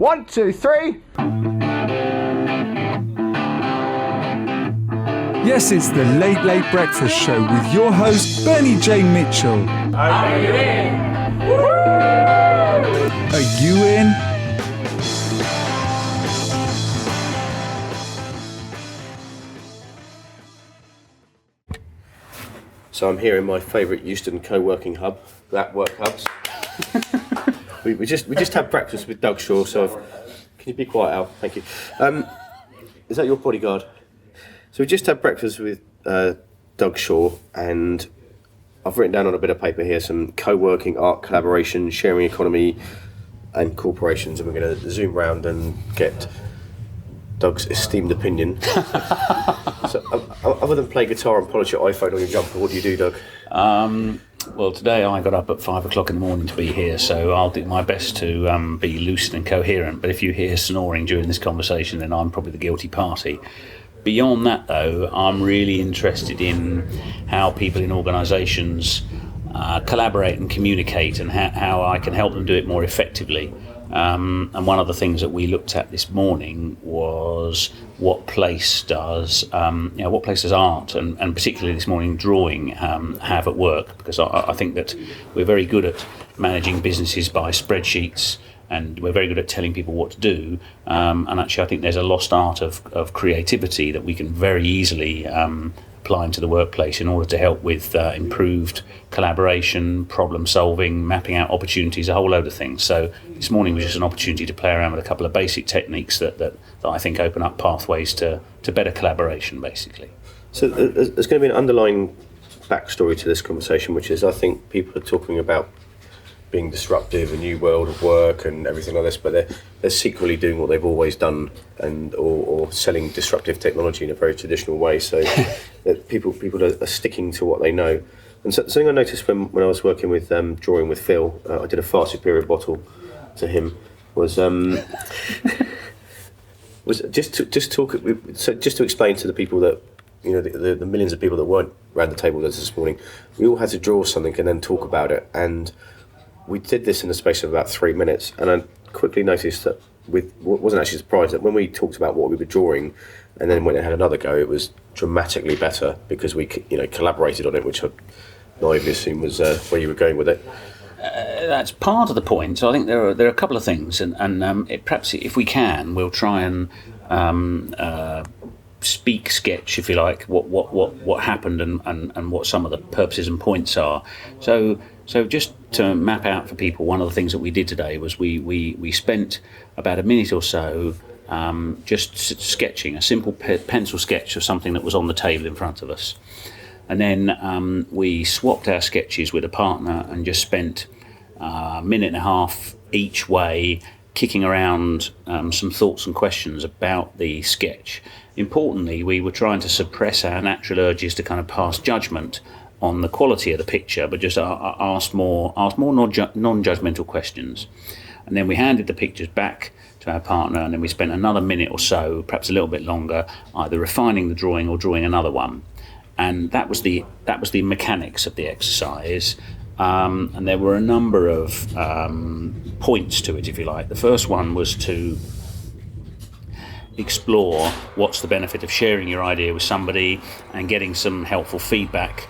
1, 2, 3. Yes, it's the Late Late Breakfast Show with your host, Bernie J. Mitchell. Are you in? Are you in? So I'm here in my favourite Euston co-working hub, that work hubs. we just had breakfast with Doug Shaw, so can you be quiet, Al? Thank you. Is that your bodyguard? So we just had breakfast with Doug Shaw, and I've written down on a bit of paper here some co-working, art collaboration, sharing economy and corporations, and we're going to zoom round and get Doug's esteemed opinion. So, other than play guitar and polish your iPhone on your jumper, what do you do, Doug? Well, today I got up at 5 o'clock in the morning to be here, so I'll do my best to be lucid and coherent. But if you hear snoring during this conversation, then I'm probably the guilty party. Beyond that, though, I'm really interested in how people in organisations collaborate and communicate, and how I can help them do it more effectively. And one of the things that we looked at this morning was what place does art and particularly this morning drawing have at work, because I think that we're very good at managing businesses by spreadsheets, and we're very good at telling people what to do, and actually I think there's a lost art of creativity that we can very easily apply into the workplace in order to help with improved collaboration, problem solving, mapping out opportunities, a whole load of things. So this morning was just an opportunity to play around with a couple of basic techniques that I think open up pathways to better collaboration, basically. So there's going to be an underlying backstory to this conversation, which is I think people are talking about being disruptive, a new world of work and everything like this, but they're secretly doing what they've always done, and or selling disruptive technology in a very traditional way. So that people are sticking to what they know. And so, something I noticed when I was working with drawing with Phil, I did a far superior bottle to him. Was just to explain to the people that, you know, the millions of people that weren't around the table this morning, we all had to draw something and then talk about it. And we did this in the space of about 3 minutes, and I quickly noticed that wasn't actually surprised that when we talked about what we were drawing and then went and had another go, it was dramatically better because we collaborated on it, which I naively assumed was where you were going with it. That's part of the point. So I think there are a couple of things, and perhaps if we can, we'll try and speak sketch, if you like, what happened and what some of the purposes and points are. So just to map out for people, one of the things that we did today was we spent about a minute or so just sketching, a simple pencil sketch of something that was on the table in front of us. And then we swapped our sketches with a partner and just spent a minute and a half each way kicking around some thoughts and questions about the sketch. Importantly, we were trying to suppress our natural urges to kind of pass judgment on the quality of the picture, but just ask more non-judgmental questions. And then we handed the pictures back to our partner, and then we spent another minute or so, perhaps a little bit longer, either refining the drawing or drawing another one. And that was the mechanics of the exercise. And there were a number of points to it, if you like. The first one was to explore what's the benefit of sharing your idea with somebody and getting some helpful feedback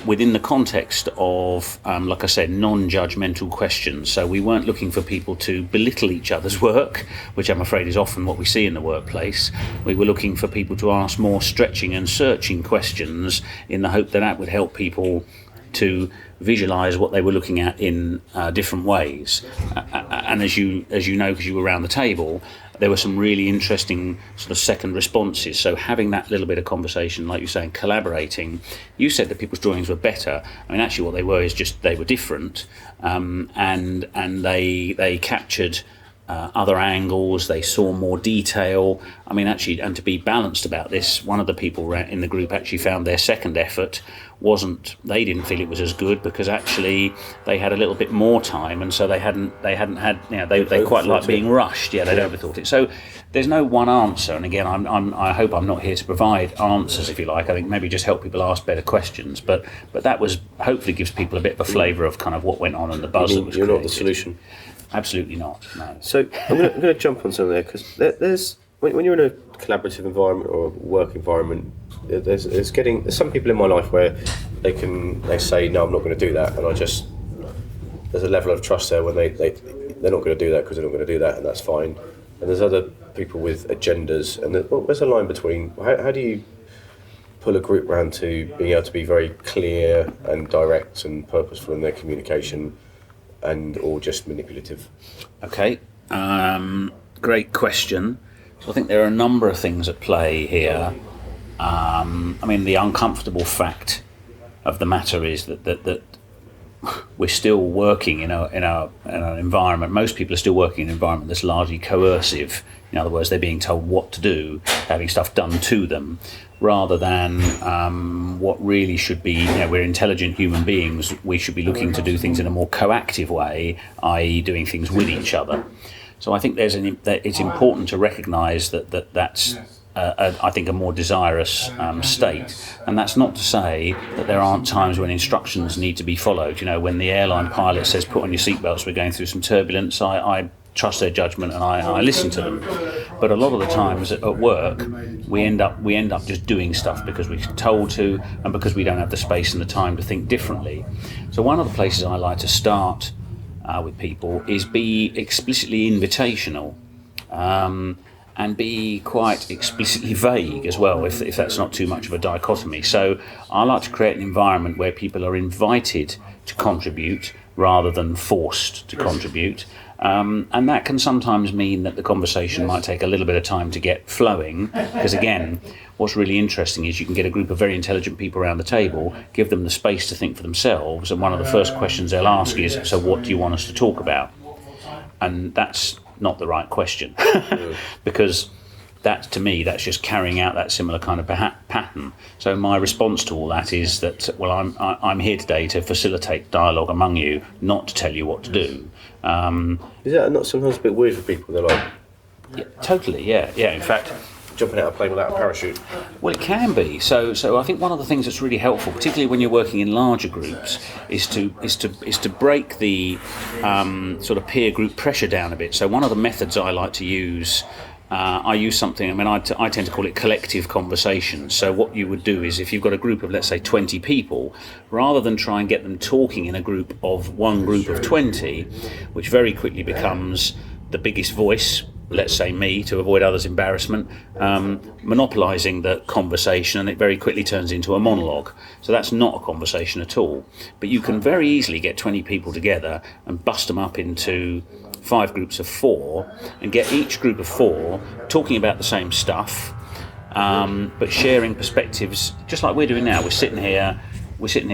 within the context of, like I said, non-judgmental questions. So we weren't looking for people to belittle each other's work, which I'm afraid is often what we see in the workplace. We were looking for people to ask more stretching and searching questions in the hope that that would help people to visualize what they were looking at in different ways. And as you know, because you were around the table, there were some really interesting sort of second responses. So having that little bit of conversation, like you're saying, collaborating. You said that people's drawings were better. I mean, actually what they were is just they were different, and they captured other angles, they saw more detail. I mean, actually, and to be balanced about this, one of the people in the group actually found their second effort they didn't feel it was as good because actually they had a little bit more time, and so they hadn't had, you know, they quite like being rushed. Yeah, they'd overthought it. So there's no one answer, and again, I hope I'm not here to provide answers, if you like. I think maybe just help people ask better questions, but that was hopefully gives people a bit of a flavour of kind of what went on and the buzz that was created. You're not the solution. Absolutely not. No. So I'm going to jump on something there, because there's when you're in a collaborative environment or a work environment, there's some people in my life where they say no, I'm not going to do that, and there's a level of trust there when they're not going to do that because they're not going to do that, and that's fine. And there's other people with agendas, and there's a line between. How do you pull a group round to being able to be very clear and direct and purposeful in their communication, and or just manipulative? Okay, great question. So I think there are a number of things at play here. I mean, the uncomfortable fact of the matter is that we're still working in an environment. Most people are still working in an environment that's largely coercive. In other words, they're being told what to do, having stuff done to them, rather than what really should be. We're intelligent human beings. We should be looking to do things in a more coactive way, i.e., doing things with each other. So I think it's important to recognise that's I think a more desirous state, and that's not to say that there aren't times when instructions need to be followed. When the airline pilot says put on your seatbelts, we're going through some turbulence, I trust their judgment and I listen to them. But a lot of the times at work we end up just doing stuff because we're told to, and because we don't have the space and the time to think differently. So one of the places I like to start with people is be explicitly invitational, and be quite explicitly vague as well, if that's not too much of a dichotomy. So I like to create an environment where people are invited to contribute rather than forced to contribute. And that can sometimes mean that the conversation might take a little bit of time to get flowing, because again, what's really interesting is you can get a group of very intelligent people around the table, give them the space to think for themselves, and one of the first questions they'll ask is, so what do you want us to talk about? And that's not the right question, because to me that's just carrying out that similar kind of pattern. So my response to all that is that, well, I'm here today to facilitate dialogue among you, not to tell you what to do. Is that not sometimes a bit weird for people? They're like, yeah, totally, yeah. In fact, jumping out of a plane without a parachute. Well, it can be. So I think one of the things that's really helpful, particularly when you're working in larger groups, is to break the sort of peer group pressure down a bit. So one of the methods I like to use, I use something. I mean, I tend to call it collective conversations. So what you would do is, if you've got a group of, let's say, 20 people, rather than try and get them talking in a group of one group of 20, which very quickly becomes the biggest voice, let's say me, to avoid others' embarrassment, monopolising the conversation, and it very quickly turns into a monologue. So that's not a conversation at all. But you can very easily get 20 people together and bust them up into 5 groups of 4, and get each group of 4 talking about the same stuff, but sharing perspectives, just like we're doing now. We're sitting here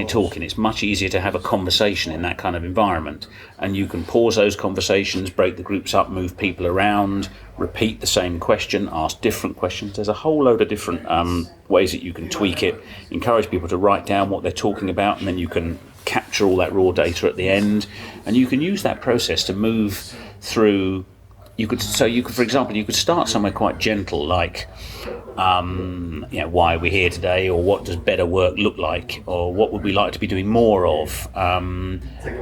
talking. It's much easier to have a conversation in that kind of environment, and you can pause those conversations, break the groups up, move people around, repeat the same question, ask different questions. There's a whole load of different ways that you can tweak it. Encourage people to write down what they're talking about, and then you can capture all that raw data at the end, and you can use that process to move through. For example, you could start somewhere quite gentle, like why are we here today, or what does better work look like, or what would we like to be doing more of,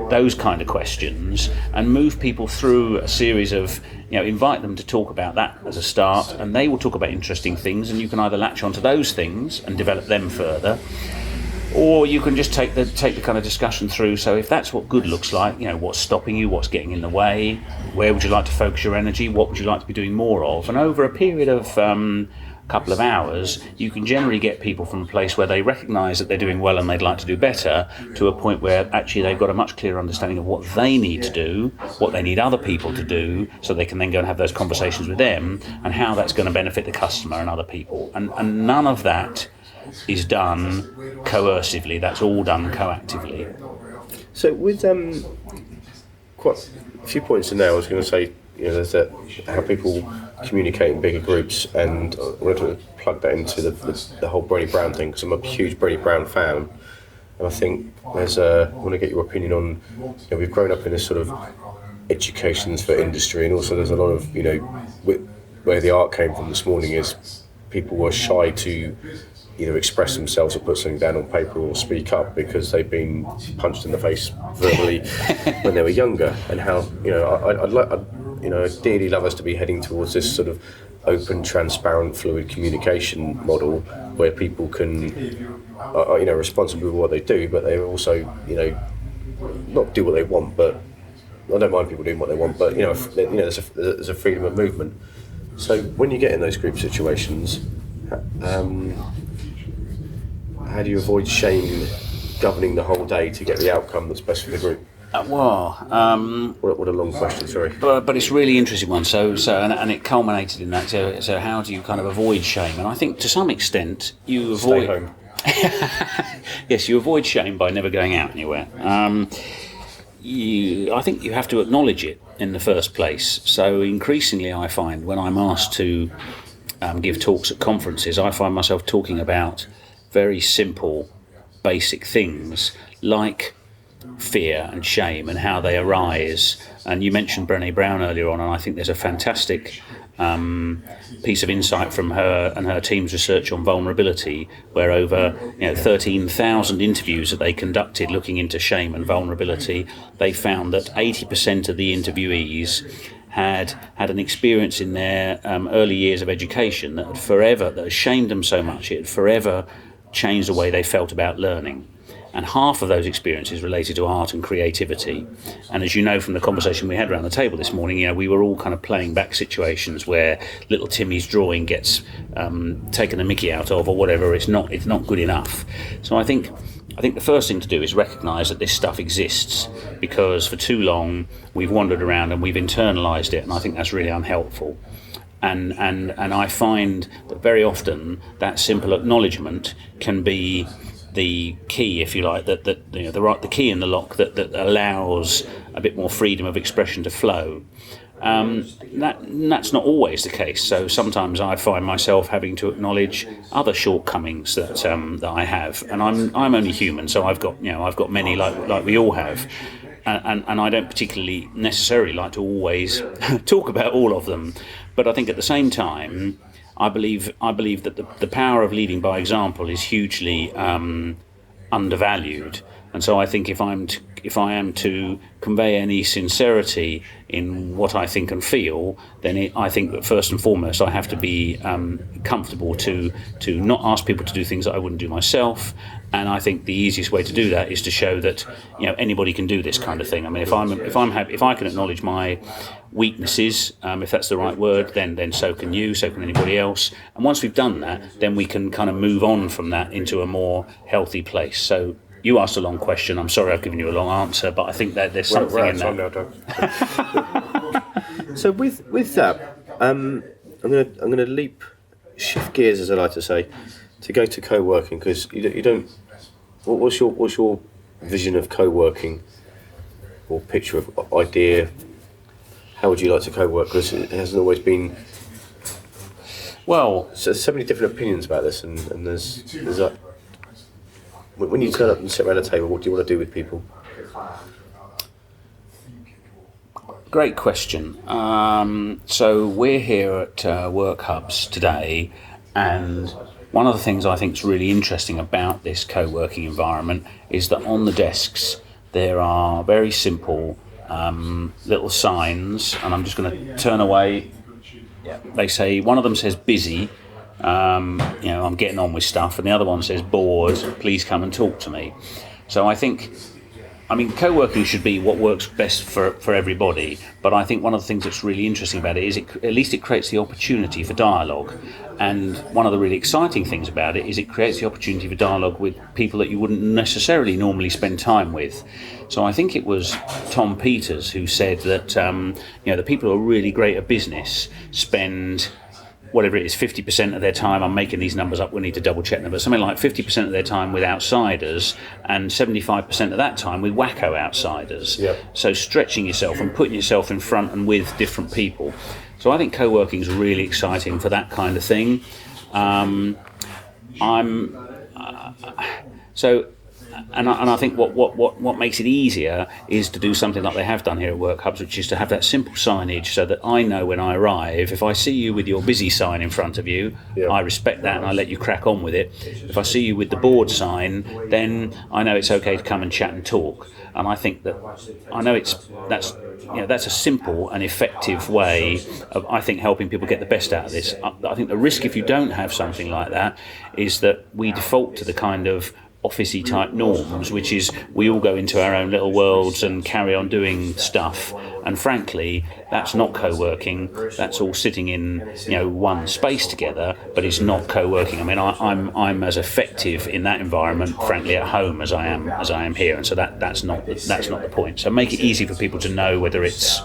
those kind of questions, and move people through a series of, invite them to talk about that as a start, and they will talk about interesting things, and you can either latch onto those things and develop them further, or you can just take the kind of discussion through. So if that's what good looks like, what's stopping you, what's getting in the way, where would you like to focus your energy, what would you like to be doing more of, and over a period of a couple of hours, you can generally get people from a place where they recognise that they're doing well and they'd like to do better, to a point where actually they've got a much clearer understanding of what they need to do, what they need other people to do, so they can then go and have those conversations with them, and how that's going to benefit the customer and other people. And none of that is done coercively, that's all done coactively. So with quite a few points in there, I was going to say, there's that how people communicate in bigger groups, and I wanted to plug that into the whole Brené Brown thing, because I'm a huge Brené Brown fan, and I think I want to get your opinion on, we've grown up in this sort of educations for industry, and also there's a lot of, where the art came from this morning is people were shy to either express themselves or put something down on paper or speak up because they've been punched in the face verbally when they were younger, and how I'd dearly love us to be heading towards this sort of open, transparent, fluid communication model where people can are responsible for what they do, but they also not do what they want. But I don't mind people doing what they want, but there's a freedom of movement. So when you get in those group situations, how do you avoid shame governing the whole day to get the outcome that's best for the group? What a long question, sorry. But it's a really interesting one. So and it culminated in that. So how do you kind of avoid shame? And I think to some extent you avoid. Stay home. Yes, you avoid shame by never going out anywhere. I think you have to acknowledge it in the first place. So increasingly, I find when I'm asked to give talks at conferences, I find myself talking about very simple, basic things like fear and shame and how they arise. And you mentioned Brené Brown earlier on, and I think there's a fantastic piece of insight from her and her team's research on vulnerability, where over 13,000 interviews that they conducted looking into shame and vulnerability, they found that 80% of the interviewees had an experience in their early years of education that had shamed them so much it had forever changed the way they felt about learning. And half of those experiences related to art and creativity. And as you know from the conversation we had around the table this morning, we were all kind of playing back situations where little Timmy's drawing gets taken the mickey out of, or whatever. It's not good enough. So I think the first thing to do is recognise that this stuff exists, because for too long we've wandered around and we've internalised it, and I think that's really unhelpful. And I find that very often that simple acknowledgement can be the key, if you like, the key in the lock that allows a bit more freedom of expression to flow. That's not always the case. So sometimes I find myself having to acknowledge other shortcomings that I have, and I'm only human, so I've got many like we all have, and I don't particularly necessarily like to always talk about all of them. But I think at the same time, I believe that the power of leading by example is hugely undervalued, and so I think if I am to convey any sincerity in what I think and feel, then I think that first and foremost I have to be comfortable to not ask people to do things that I wouldn't do myself. And I think the easiest way to do that is to show that anybody can do this kind of thing. I mean, if I can acknowledge my weaknesses, if that's the right word, then so can you, so can anybody else. And once we've done that, then we can kind of move on from that into a more healthy place. So you asked a long question. I'm sorry I've given you a long answer, but I think that there's something in that. So with that, I'm going to shift gears, as I like to say, to go to co-working, because you don't. What's your vision of co-working, or picture of idea? How would you like to co-work? Because it hasn't always been. Well, so many different opinions about this, and there's that. When you turn up and sit around a table, what do you want to do with people? Great question. So we're here at Work Hubs today, and one of the things I think is really interesting about this co-working environment is that on the desks there are very simple little signs, and I'm just going to turn away. Yeah. They say, one of them says busy, I'm getting on with stuff, and the other one says bored, please come and talk to me. So I think, co-working should be what works best for everybody, but I think one of the things that's really interesting about it is at least it creates the opportunity for dialogue. And one of the really exciting things about it is it creates the opportunity for dialogue with people that you wouldn't necessarily normally spend time with. So I think it was Tom Peters who said that the people who are really great at business spend, whatever it is, 50% of their time, I'm making these numbers up, we need to double check them, but something like 50% of their time with outsiders and 75% of that time with wacko outsiders. Yep. So stretching yourself and putting yourself in front and with different people. So I think co-working is really exciting for that kind I think what makes it easier is to do something like they have done here at Work Hubs, which is to have that simple signage so that I know when I arrive, if I see you with your busy sign in front of you, I respect that and I let you crack on with it. If I see you with the board sign, then I know it's okay to come and chat and talk. And I think that's a simple and effective way of, I think, helping people get the best out of this. I think the risk if you don't have something like that is that we default to the kind of officey type norms, which is we all go into our own little worlds and carry on doing stuff. And frankly, that's not co-working. That's all sitting in one space together, but it's not co-working. I mean, I'm as effective in that environment, frankly, at home as I am here, and so that's not the point. So make it easy for people to know whether it's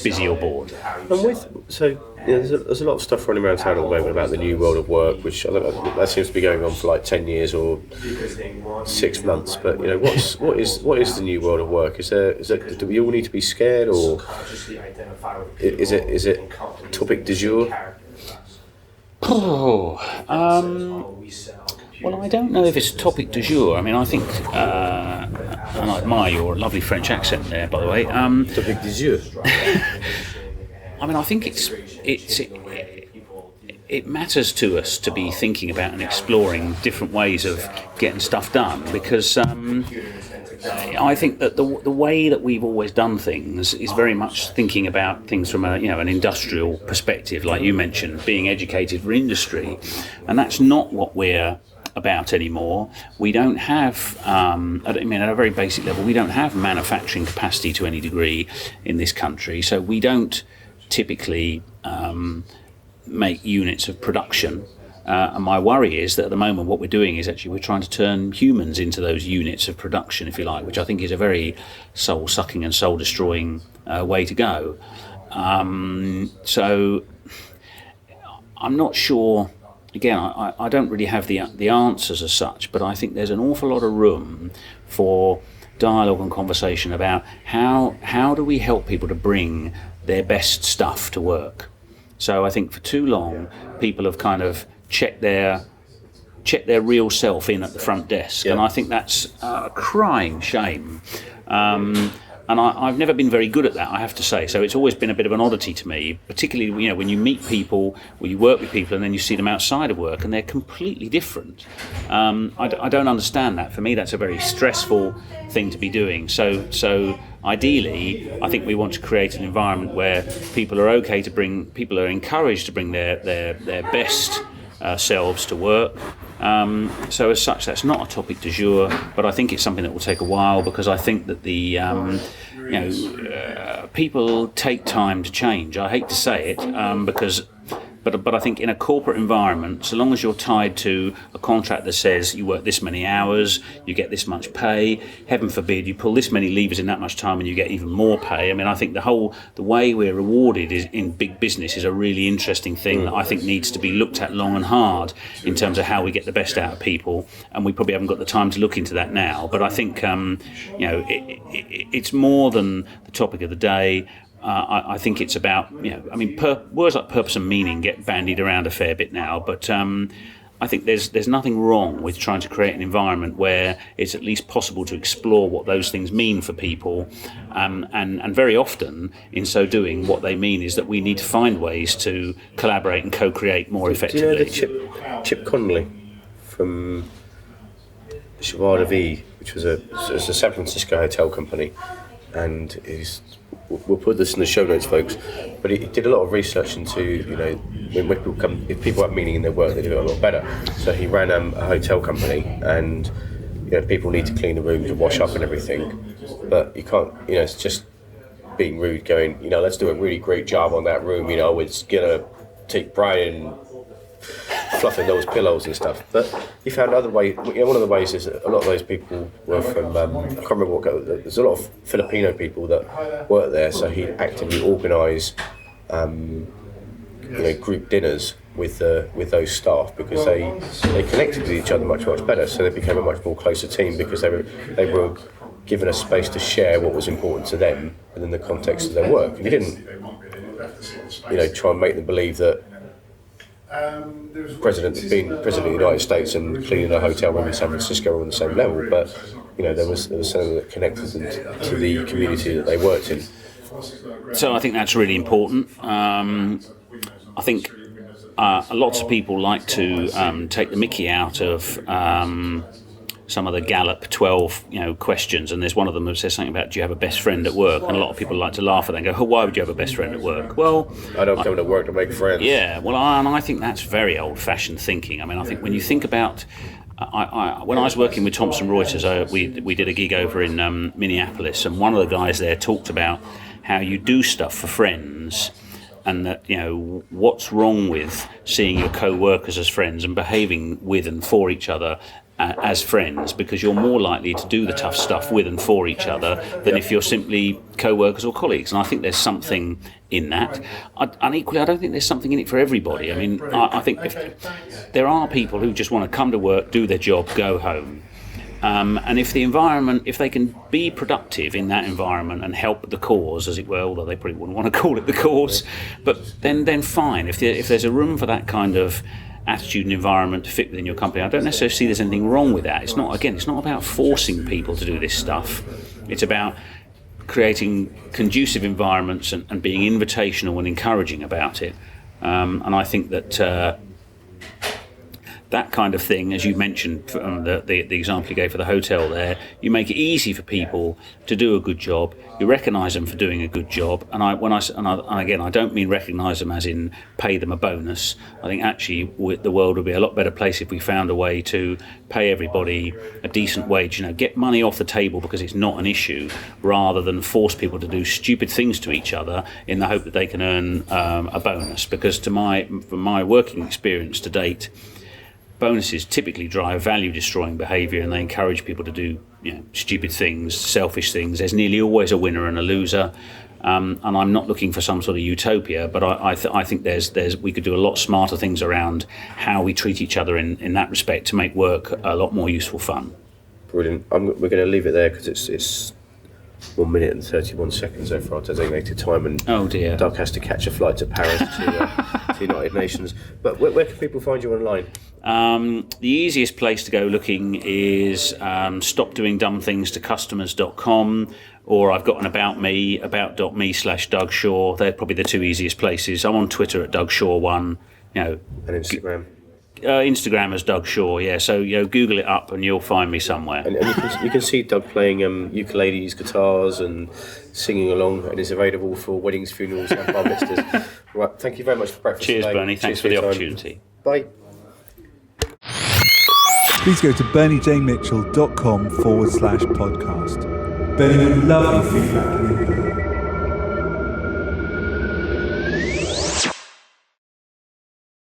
busy or bored. There's a lot of stuff running around town at the moment about the new world of work, which I don't know, that seems to be going on for like 10 years or 6 months. But what is the new world of work? Is there do we all need to be scared, or is it topic du jour? Well, I don't know if it's topic du jour. I mean, I think, and I admire your lovely French accent there, by the way. Topic du jour. I mean, I think it matters to us to be thinking about and exploring different ways of getting stuff done, because I think that the way that we've always done things is very much thinking about things from an industrial perspective, like you mentioned, being educated for industry, and that's not what we're about anymore. We don't have, at a very basic level, we don't have manufacturing capacity to any degree in this country, so we don't typically make units of production. And my worry is that at the moment what we're doing is actually we're trying to turn humans into those units of production, if you like, which I think is a very soul-sucking and soul-destroying way to go. So I'm not sure. Again, I don't really have the answers as such, but I think there's an awful lot of room for dialogue and conversation about how do we help people to bring their best stuff to work. So I think for too long people have kind of checked their real self in at the front desk, and I think that's a crying shame. And I've never been very good at that, I have to say. So it's always been a bit of an oddity to me, particularly when you meet people, when you work with people, and then you see them outside of work, and they're completely different. I don't understand that. For me, that's a very stressful thing to be doing. So ideally, I think we want to create an environment where people are encouraged to bring their best selves to work. So as such, that's not a topic du jour, but I think it's something that will take a while, because I think that people take time to change. I hate to say it, but I think in a corporate environment, so long as you're tied to a contract that says you work this many hours, you get this much pay, heaven forbid you pull this many levers in that much time and you get even more pay. I mean, I think the way we're rewarded in big business is a really interesting thing that I think needs to be looked at long and hard in terms of how we get the best out of people, and we probably haven't got the time to look into that now. But I think it's more than the topic of the day. I think it's about, words like purpose and meaning get bandied around a fair bit now, but I think there's nothing wrong with trying to create an environment where it's at least possible to explore what those things mean for people, and very often in so doing what they mean is that we need to find ways to collaborate and co-create more effectively. Do you know Chip Connolly from Cheval de Vie, which was a San Francisco hotel company, and we'll put this in the show notes, folks, but he did a lot of research into, when people come, if people have meaning in their work, they do it a lot better. So he ran a hotel company, and people need to clean the rooms and wash up and everything, but you can't, it's just being rude, going, let's do a really great job on that room, we're gonna take pride in fluffing those pillows and stuff. But he found other ways. One of the ways is that a lot of those people were from, I can't remember there's a lot of Filipino people that work there, so he actively organised group dinners with those staff, because they connected with each other much better, so they became a much more closer team, because they were given a space to share what was important to them within the context of their work. And he didn't try and make them believe that president of the United States and cleaning a hotel room in San Francisco were on the same level, but there was something that connected them to the community that they worked in. So I think that's really important. I think lots of people like to take the mickey out of some of the Gallup 12 questions, and there's one of them that says something about, do you have a best friend at work? And a lot of people like to laugh at that and go, oh, why would you have a best friend at work? Well, I don't come to work to make friends. Yeah, well, and I think that's very old-fashioned thinking. I mean, I think when you think about when I was working with Thomson Reuters, we did a gig over in Minneapolis, and one of the guys there talked about how you do stuff for friends, and that what's wrong with seeing your co-workers as friends and behaving with and for each other as friends, because you're more likely to do the tough stuff with and for each other than if you're simply co-workers or colleagues. And I think there's something in that. And equally, I don't think there's something in it for everybody. I mean, I think there are people who just want to come to work, do their job, go home. And if the environment, if they can be productive in that environment and help the cause, as it were, although they probably wouldn't want to call it the cause, but then fine. If there's a room for that kind of attitude and environment to fit within your company, I don't necessarily see there's anything wrong with that. It's not about forcing people to do this stuff. It's about creating conducive environments and being invitational and encouraging about it. And I think that that kind of thing, as you mentioned from the example you gave for the hotel there, you make it easy for people to do a good job. You recognise them for doing a good job, and again, I don't mean recognise them as in pay them a bonus. I think actually the world would be a lot better place if we found a way to pay everybody a decent wage. Get money off the table because it's not an issue, rather than force people to do stupid things to each other in the hope that they can earn a bonus. Because from my working experience to date, bonuses typically drive value-destroying behaviour, and they encourage people to do stupid things, selfish things. There's nearly always a winner and a loser, and I'm not looking for some sort of utopia, but I think we could do a lot smarter things around how we treat each other in that respect to make work a lot more useful fun. Brilliant. We're going to leave it there because it's 1 minute and 31 seconds so far designated time, and oh dear, Doug has to catch a flight to Paris to United Nations. But where can people find you online? The easiest place to go looking is stopdoingdumbthingstocustomers.com, or I've got an about.me/Doug Shaw. They're probably the two easiest places. I'm on Twitter at DougShaw1. And Instagram. Instagram as Doug Shaw, yeah. So Google it up and you'll find me somewhere. And you can see Doug playing ukuleles, guitars, and singing along, and is available for weddings, funerals, and bar mitzvahs. Right, thank you very much for breakfast. Cheers, today. Bernie. Thanks for the opportunity. Bye. Please go to berniejmitchell.com/podcast. Bernie would love your feedback.